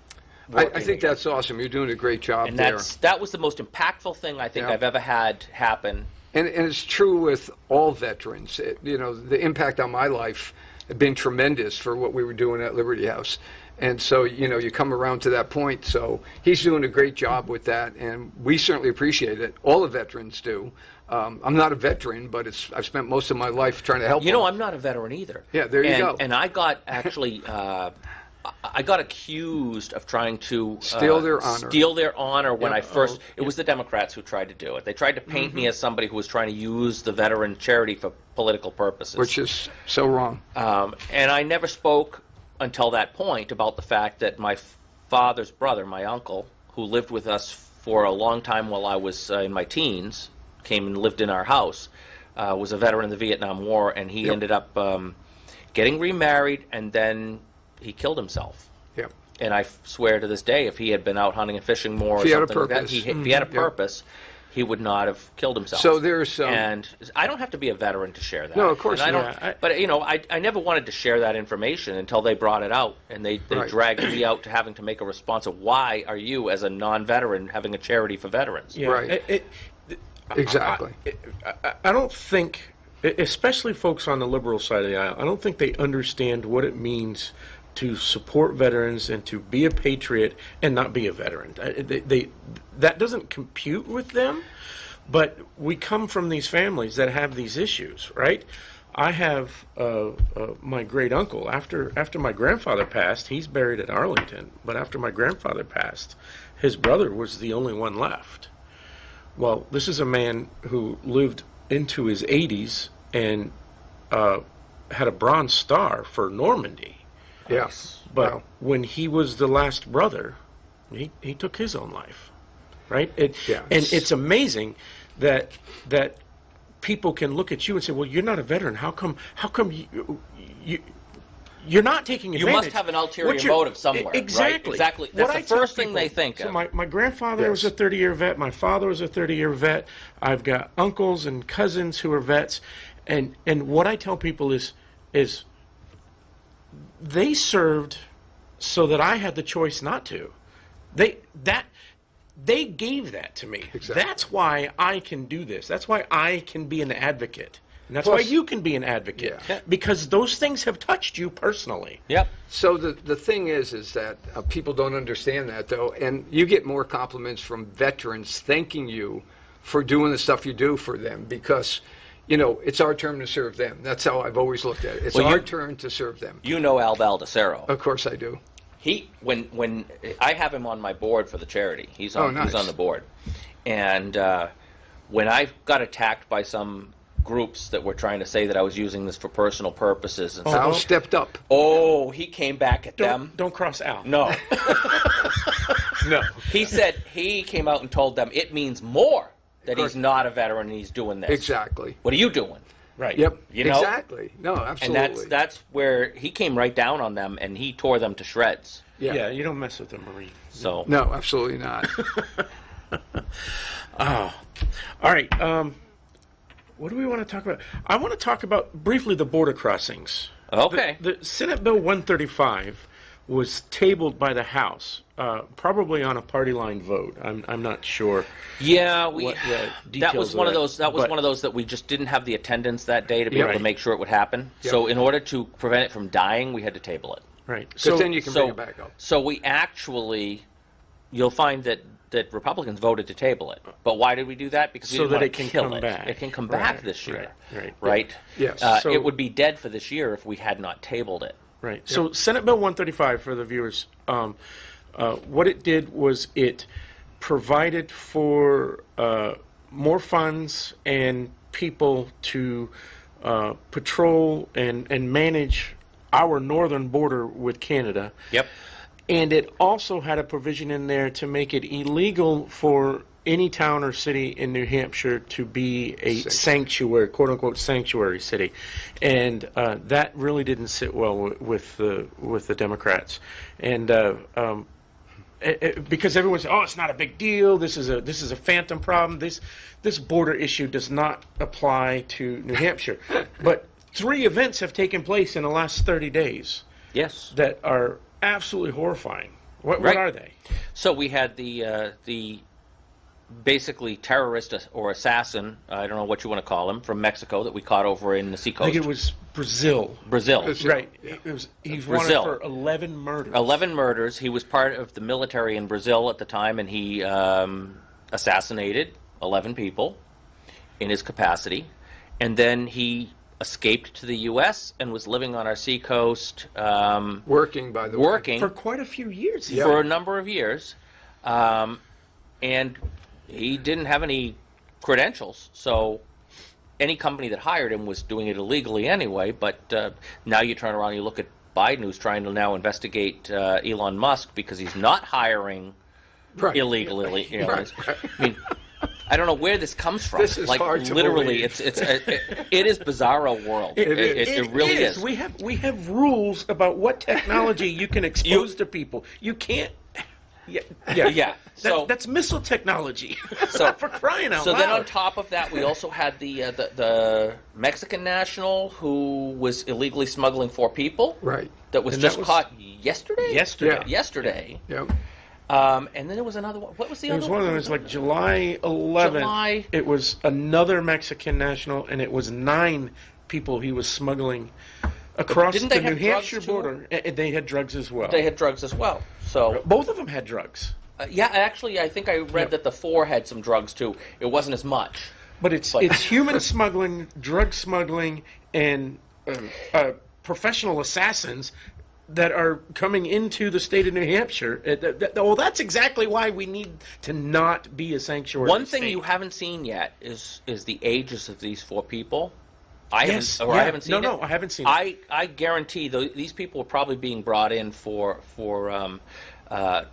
I working think again. that's awesome. You're doing a great job And there. that was the most impactful thing I think Yeah. I've ever had happen. And it's true with all veterans. You know, the impact on my life had been tremendous for what we were doing at Liberty House. And so, you know, you come around to that point. So he's doing a great job with that, and we certainly appreciate it. All the veterans do. I'm not a veteran, but I've spent most of my life trying to help You know, them. I'm not a veteran either. Yeah, there you go. And I got actually, I got accused of trying to Steal their honor. Steal their honor when Yeah. I first. Oh, It was the Democrats who tried to do it. They tried to paint me as somebody who was trying to use the veteran charity for political purposes. Which is so wrong. And I never spoke until that point about the fact that my father's brother, my uncle, who lived with us for a long time while I was in my teens, came and lived in our house, was a veteran of the Vietnam War, and he ended up getting remarried, and then he killed himself. Yep. And I swear to this day, if he had been out hunting and fishing more, or something like that, if he had a purpose, he would not have killed himself. So there's and I don't have to be a veteran to share that. No, of course not. But you know, I never wanted to share that information until they brought it out, and they dragged me out to having to make a response of why are you, as a non-veteran, having a charity for veterans? Yeah. Right. Exactly. I don't think, especially folks on the liberal side of the aisle, I don't think they understand what it means to support veterans and to be a patriot and not be a veteran. That doesn't compute with them, but we come from these families that have these issues, right? I have my great uncle. After my grandfather passed, he's buried at Arlington, but after my grandfather passed, his brother was the only one left. Well, this is a man who lived into his 80s and had a Bronze Star for Normandy. Yes. But when he was the last brother, he took his own life, right? And it's amazing that people can look at you and say, "Well, you're not a veteran. How come you're not taking advantage?" You must have an ulterior motive somewhere. Exactly. Right? Exactly. That's the first thing they think of. So my grandfather was a 30-year vet. My father was a 30-year vet. I've got uncles and cousins who are vets, and what I tell people is they served so that I had the choice not to. They gave that to me. Exactly. That's why I can do this. That's why I can be an advocate. And that's Plus, why you can be an advocate. Yeah. Because those things have touched you personally. Yep. So the thing is that people don't understand that, though, and you get more compliments from veterans thanking you for doing the stuff you do for them because, you know, it's our turn to serve them. That's how I've always looked at it. It's our turn to serve them. You know Al Baldacero. Of course I do. When I have him on my board for the charity, he's on the board, and when I got attacked by some groups that were trying to say that I was using this for personal purposes, and Al stepped up. Oh, he came back at them. Don't cross Al. No. No. He came out and told them it means more that he's not a veteran and he's doing this. Exactly. What are you doing? Right. Yep. You know? Exactly. No, absolutely. And that's where he came right down on them and he tore them to shreds. Yeah, you don't mess with a Marine. So no, absolutely not. Oh. All right. What do we want to talk about? I want to talk about briefly the border crossings. Okay. The Senate Bill 135 was tabled by the House, probably on a party line vote. I'm not sure. Yeah, what the details that was one of those. That was but, one of those that we just didn't have the attendance that day to be able to make sure it would happen. Yep. So in order to prevent it from dying, we had to table it. Right. So then you can bring it back up. So we actually, you'll find that Republicans voted to table it. But why did we do that? Because we didn't want to kill it. It can come back this year. Right. Yes. It would be dead for this year if we had not tabled it. Right. Yep. So Senate Bill 135, for the viewers, what it did was it provided for more funds and people to patrol and manage our northern border with Canada. Yep. And it also had a provision in there to make it illegal for any town or city in New Hampshire to be a sanctuary, quote-unquote sanctuary city. And that really didn't sit well with the Democrats. And because everyone said, "Oh, it's not a big deal. This is a phantom problem. This border issue does not apply to New Hampshire." But 3 events have taken place in the last 30 days. Yes. That are absolutely horrifying. What are they? So we had the basically terrorist or assassin, I don't know what you want to call him, from Mexico that we caught over in the seacoast. I think it was Brazil. Brazil. Right. He's wanted for 11 murders. 11 murders. He was part of the military in Brazil at the time, and he assassinated 11 people in his capacity. And then he escaped to the U.S. and was living on our seacoast. Working, by the way. Working. For quite a few years. Yeah. For a number of years. And he didn't have any credentials, so any company that hired him was doing it illegally anyway. But now you turn around and you look at Biden, who's trying to now investigate Elon Musk because he's not hiring Right. illegal. You know, Right. I mean, I don't know where this comes from. This is like hard to literally, believe. it is bizarro world. It really is. We have rules about what technology you can expose to people. You can't. Yeah. So that's missile technology. So for crying out So loud. then on top of that, we also had the Mexican national who was illegally smuggling 4 people. Right. That was And just that was caught yesterday. yesterday. Yeah. Yesterday. Yep. And then there was another one. What was the There other was one of them. It was like July 11th. July. It was another Mexican national, and it was 9 people he was smuggling across Didn't the they have New Hampshire drugs, too? border. And they had drugs as well. They had drugs as well. So Both of them had drugs. yeah, actually, I think I read that the 4 had some drugs too. It wasn't as much. But it's human smuggling, drug smuggling, and professional assassins that are coming into the state of New Hampshire. Well, that's exactly why we need to not be a sanctuary One thing state. you haven't seen yet is the ages of these 4 people. I Yes, haven't seen it. No, I haven't seen it. I guarantee these people were probably being brought in for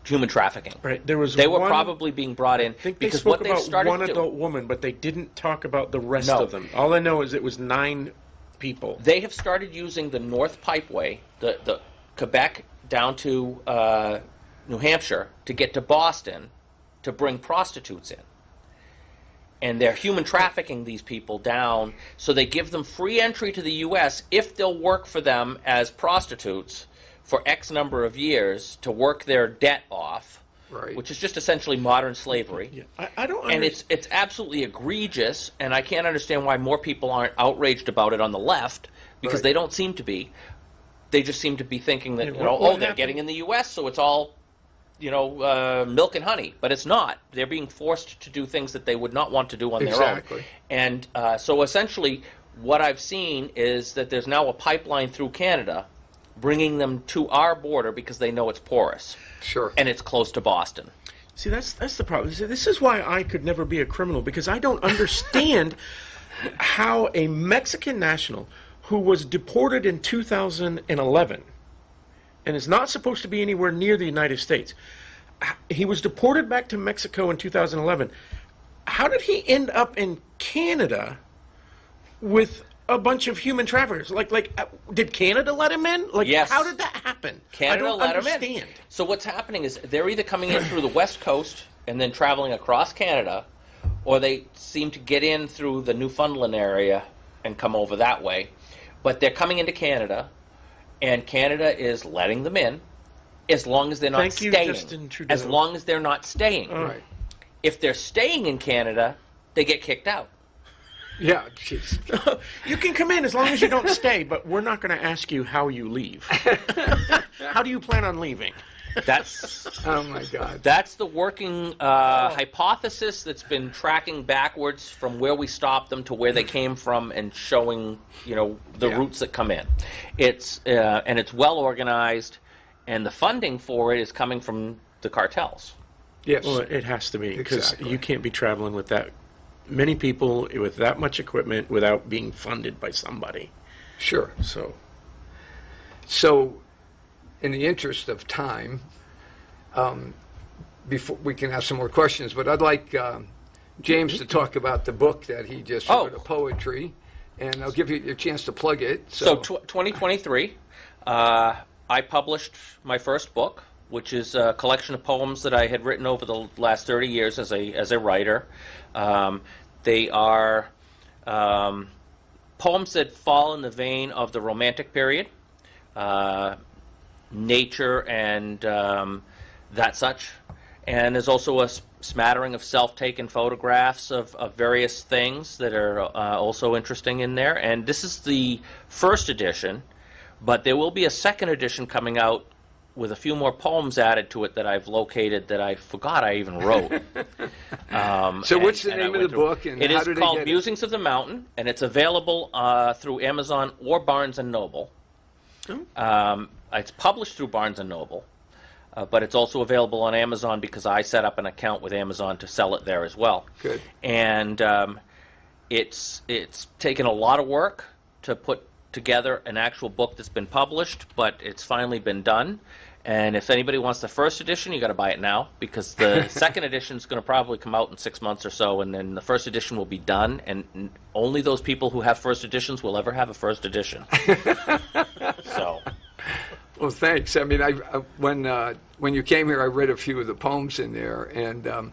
human trafficking. Right. They were one- probably being brought in I think they because spoke what they've about started one to do, adult woman, but they didn't talk about the rest No. of them. All I know is it was 9 people. they have started using the North Pipeway, the Quebec down to New Hampshire to get to Boston to bring prostitutes in. And they're human trafficking these people down, so they give them free entry to the U.S. if they'll work for them as prostitutes for X number of years to work their debt off, Right. which is just essentially modern slavery. Yeah. I don't And understand. it's absolutely egregious, and I can't understand why more people aren't outraged about it on the left, because Right. they don't seem to be. They just seem to be thinking that, Yeah, you what know, they're happened- getting in the U.S., so it's all, you know, milk and honey. But it's not. They're being forced to do things that they would not want to do on their own. Exactly. And so essentially, what I've seen is that there's now a pipeline through Canada bringing them to our border because they know it's porous, Sure. and it's close to Boston. See, that's the problem. See, this is why I could never be a criminal, because I don't understand how a Mexican national who was deported in 2011 and is not supposed to be anywhere near the United States, he was deported back to Mexico in 2011. How did he end up in Canada with a bunch of human traffickers? Did Canada let him in? Yes. How did that happen? Canada I don't let understand. them in. So what's happening is they're either coming in through the West Coast and then traveling across Canada, or they seem to get in through the Newfoundland area and come over that way. But they're coming into Canada, and Canada is letting them in as long as they're not Thank you, staying. Justin Trudeau. As long as they're not staying. Right. If they're staying in Canada, they get kicked out. Yeah. Jeez. You can come in as long as you don't stay, but we're not going to ask you how you leave. How do you plan on leaving? That's Oh my God. That's the working hypothesis that's been tracking backwards from where we stopped them to where they came from, and showing, you know, the Yeah. routes that come in. It's and it's well organized, and the funding for it is coming from the cartels. Yes. Well, it has to be, because Exactly. you can't be traveling with that many people with that much equipment without being funded by somebody. Sure. So, In the interest of time, before we can have some more questions, but I'd like James to talk about the book that he just wrote, Oh. of poetry, and I'll give you a chance to plug it. So 2023, I published my first book, which is a collection of poems that I had written over the last 30 years as a writer. They are poems that fall in the vein of the Romantic period, nature and that such. And there's also a smattering of self-taken photographs of various things that are also interesting in there. And this is the first edition, but there will be a second edition coming out with a few more poems added to it that I've located that I forgot I even wrote. So what's the I name of went the through- book, and it how is do they called get it? Musings of the Mountain, and it's available through Amazon or Barnes & Noble. It's published through Barnes & Noble, but it's also available on Amazon because I set up an account with Amazon to sell it there as well. Good. And it's taken a lot of work to put together an actual book that's been published, but it's finally been done. And if anybody wants the first edition, you got to buy it now, because the second edition is going to probably come out in 6 months or so, and then the first edition will be done, and only those people who have first editions will ever have a first edition. So. Well, thanks. I mean, when you came here, I read a few of the poems in there, and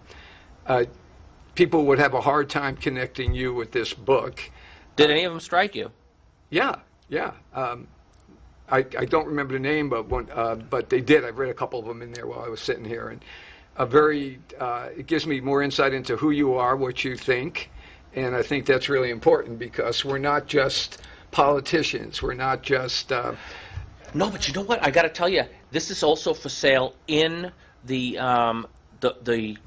people would have a hard time connecting you with this book. Did any of them strike you? Yeah. I don't remember the name, but they did. I've read a couple of them in there while I was sitting here, and it gives me more insight into who you are, what you think, and I think that's really important, because we're not just politicians. We're not just. No, but you know what? I got to tell you, this is also for sale in the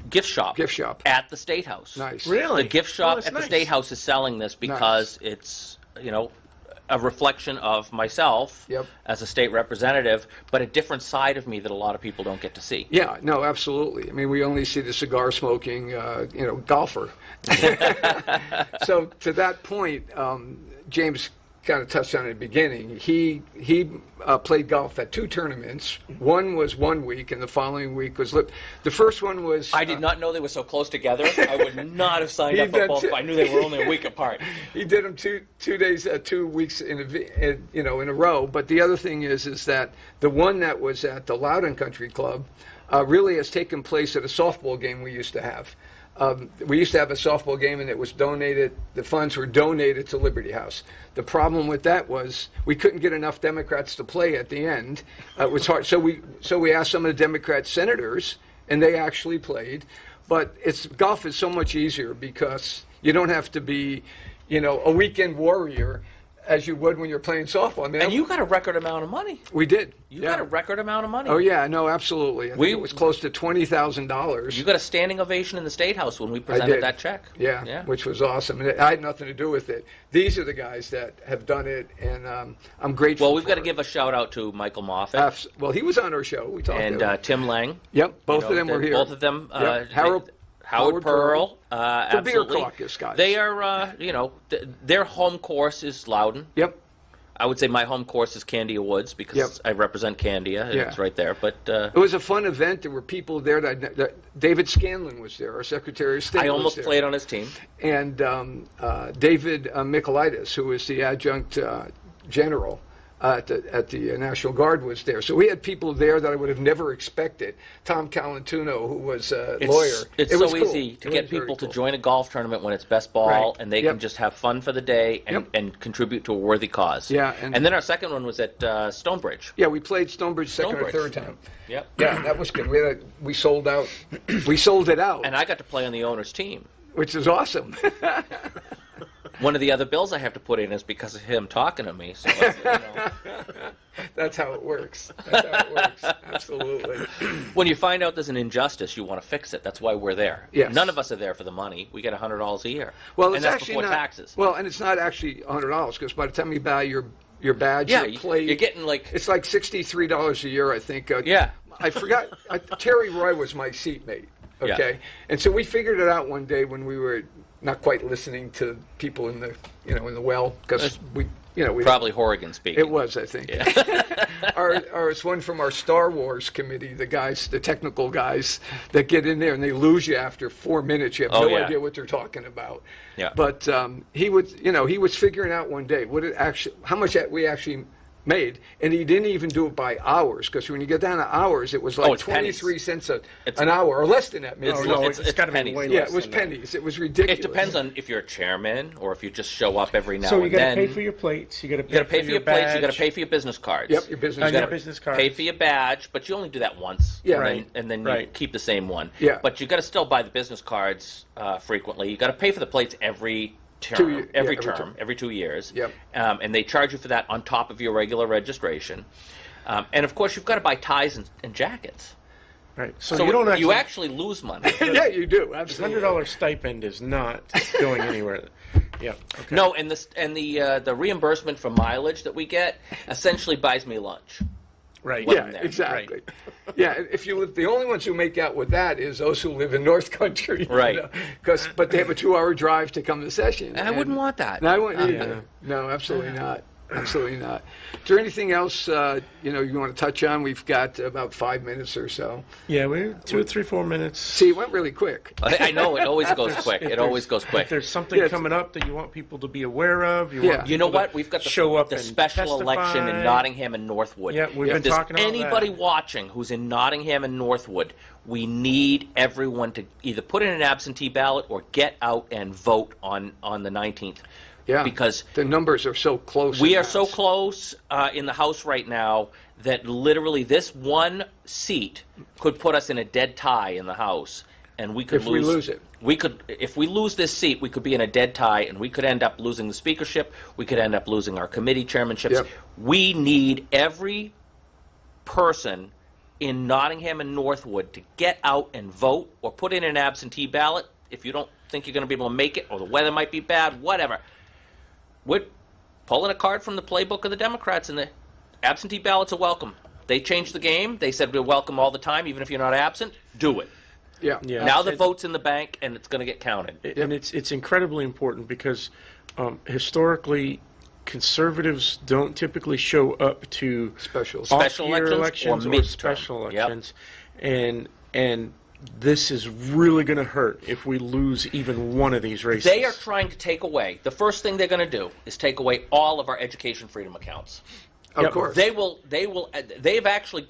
gift shop. Gift shop at the State House. Nice. Really? The gift shop at the nice. State House is selling this because it's a reflection of myself as a state representative, but a different side of me that a lot of people don't get to see. Yeah, no, absolutely. I mean, we only see the cigar smoking, golfer. So to that point, James kind of touched on it at the beginning. He played golf at 2 tournaments. One was 1 week, and the following week was the first one was. I did not know they were so close together. I would not have signed up for both. I knew they were only a week apart. He did them 2 days, 2 weeks in a row. But the other thing is that the one that was at the Loudon Country Club really has taken place at a softball game we used to have. We used to have a softball game, and it was donated. The funds were donated to Liberty House. The problem with that was we couldn't get enough Democrats to play at the end. It was hard, so we asked some of the Democrat senators, and they actually played. But golf is so much easier because you don't have to be, a weekend warrior as you would when you're playing softball. I mean, and you got a record amount of money. We did. You got a record amount of money. Oh, yeah, no, absolutely. I think it was close to $20,000. You got a standing ovation in the State House when we presented that check. Yeah, which was awesome. And I had nothing to do with it. These are the guys that have done it, and I'm grateful. Well, we've got to give a shout-out to Michael Moffat. Well, he was on our show. We talked to him. Tim Lang. Yep, both of them were here. Both of them. Howard Pearl. The Absolutely. Beer Caucus guys. They are, their home course is Loudon. Yep. I would say my home course is Candia Woods because I represent Candia, and it's right there. But it was a fun event. There were people there. That David Scanlon was there, our Secretary of State. I almost played on his team. And David Michaelitis, who was the adjunct general at the National Guard, was there. So we had people there that I would have never expected. Tom Calantuno, who was a lawyer. It's so easy to get people to join a golf tournament when it's best ball, and they can just have fun for the day and contribute to a worthy cause. Yeah, and then our second one was at Stonebridge. Yeah, we played Stonebridge second or third time. Yep. Yeah, that was good. We sold out. We sold it out. And I got to play on the owner's team, which is awesome. One of the other bills I have to put in is because of him talking to me. So, That's how it works. Absolutely. When you find out there's an injustice, you want to fix it. That's why we're there. Yes. None of us are there for the money. We get $100 a year. Well, and that's before taxes. Well, and it's not actually $100 because by the time you buy your badge, your plate, you're getting it's like $63 a year, I think. Yeah. I forgot. Terry Roy was my seatmate. Okay, and so we figured it out one day when we were not quite listening to people in the in the well because we probably Horrigan speaking. It was, I think. Yeah. It's one from our Star Wars committee, the technical guys that get in there and they lose you after 4 minutes. You have no idea what they're talking about. Yeah. But he was figuring out one day how much we actually made, and he didn't even do it by hours because when you get down to hours, it was like 23 cents an hour or less than that. Maybe. It's got to be way less. Yeah, it was pennies. That. It was ridiculous. It depends on if you're a chairman or if you just show up every now and then. So you got to pay for your plates. You got to pay for your plates. You got to pay for your business cards. Yep, your business. You got to pay for your badge, but you only do that once. Yeah, right. And then you keep the same one. Yeah. But you got to still buy the business cards frequently. You got to pay for the plates every term, every 2 years. Yep. And they charge you for that on top of your regular registration. And of course, you've got to buy ties and jackets. Right. So you actually lose money. Yeah, you do. Absolutely. $100 stipend is not going anywhere. Yeah. Okay. No, and the reimbursement for mileage that we get essentially buys me lunch. Right. Yeah, exactly. Right. Yeah, if you live, the only ones who make out with that is those who live in North Country. Right. But they have a 2-hour drive to come to session. I wouldn't want that. No, I wouldn't either. No, absolutely not. absolutely not. Is there anything else you want to touch on? We've got about 5 minutes or so. Yeah, we're 2 or 3, 4 minutes. See, it went really quick. I know, it always goes quick. It always goes quick. If there's something coming up that you want people to be aware of, you know what? We've got the special testify. election in Nottingham and Northwood. Yeah, we've been talking about anybody that. watching who's in Nottingham and Northwood, we need everyone to either put in an absentee ballot or get out and vote on the 19th. Yeah, because the numbers are so close. We are so close in the House right now that literally this one seat could put us in a dead tie in the House, and we could if we lose it. We could, if we lose this seat, we could be in a dead tie, and we could end up losing the speakership. We could end up losing our committee chairmanships. Yep. We need every person in Nottingham and Northwood to get out and vote or put in an absentee ballot if you don't think you're going to be able to make it or the weather might be bad, whatever. We're pulling a card from the playbook of the Democrats, and the absentee ballots are welcome. They changed the game. They said we're welcome all the time, even if you're not absent. Do it. Yeah. Now the vote's in the bank, and it's going to get counted. And it's incredibly important because historically, conservatives don't typically show up to special elections or special elections, and this is really going to hurt if we lose even one of these races. They are trying to take away. The first thing they're going to do is take away all of our education freedom accounts. Of course, they will. They've actually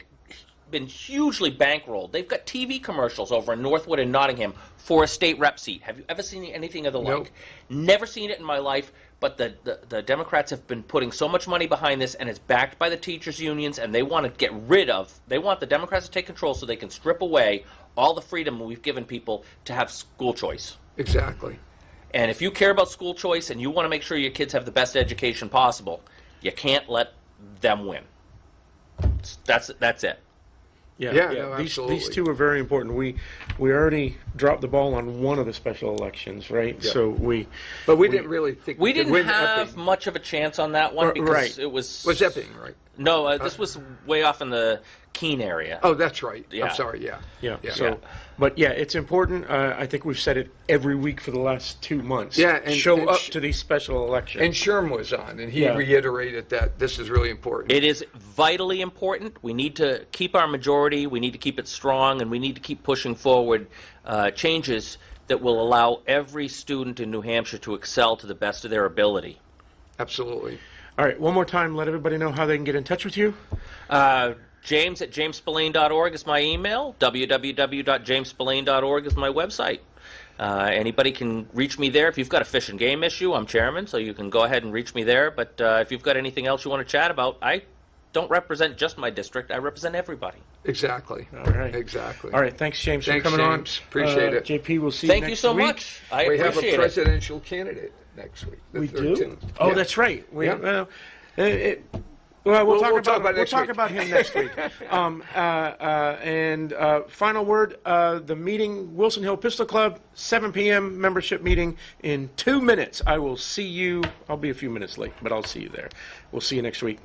been hugely bankrolled. They've got TV commercials over in Northwood and Nottingham for a state rep seat. Have you ever seen anything of the like? Never seen it in my life. But the Democrats have been putting so much money behind this, and it's backed by the teachers' unions, and they want to get rid of. They want the Democrats to take control so they can strip away all the freedom we've given people to have school choice. Exactly. And if you care about school choice and you want to make sure your kids have the best education possible, you can't let them win. That's it. Yeah. No, these two are very important. We already dropped the ball on one of the special elections, right? Yeah. So but we didn't really think we didn't have much of a chance on that one because it was Epping, right? No, this was way off in the Keene area. Oh, that's right. Yeah. I'm sorry. Yeah. But it's important. I think we've said it every week for the last 2 months. Yeah, and show up to these special elections. And Sherm was on, and he reiterated that this is really important. It is vitally important. We need to keep our majority. We need to keep it strong, and we need to keep pushing forward changes that will allow every student in New Hampshire to excel to the best of their ability. Absolutely. All right, one more time, let everybody know how they can get in touch with you. James at jamesspillane.org is my email. www.jamesspillane.org is my website. Anybody can reach me there. If you've got a fish and game issue, I'm chairman, so you can go ahead and reach me there. But if you've got anything else you want to chat about, I don't represent just my district. I represent everybody. Exactly. All right. Exactly. All right. Thanks, James, for coming on. Appreciate it. JP, we'll see you next week. Thank you so much. I we appreciate have a presidential candidate next week. We do? Oh, that's right. We'll talk about him next week. And final word, the meeting, Wilson Hill Pistol Club, 7 p.m. membership meeting in 2 minutes. I will see you. I'll be a few minutes late, but I'll see you there. We'll see you next week.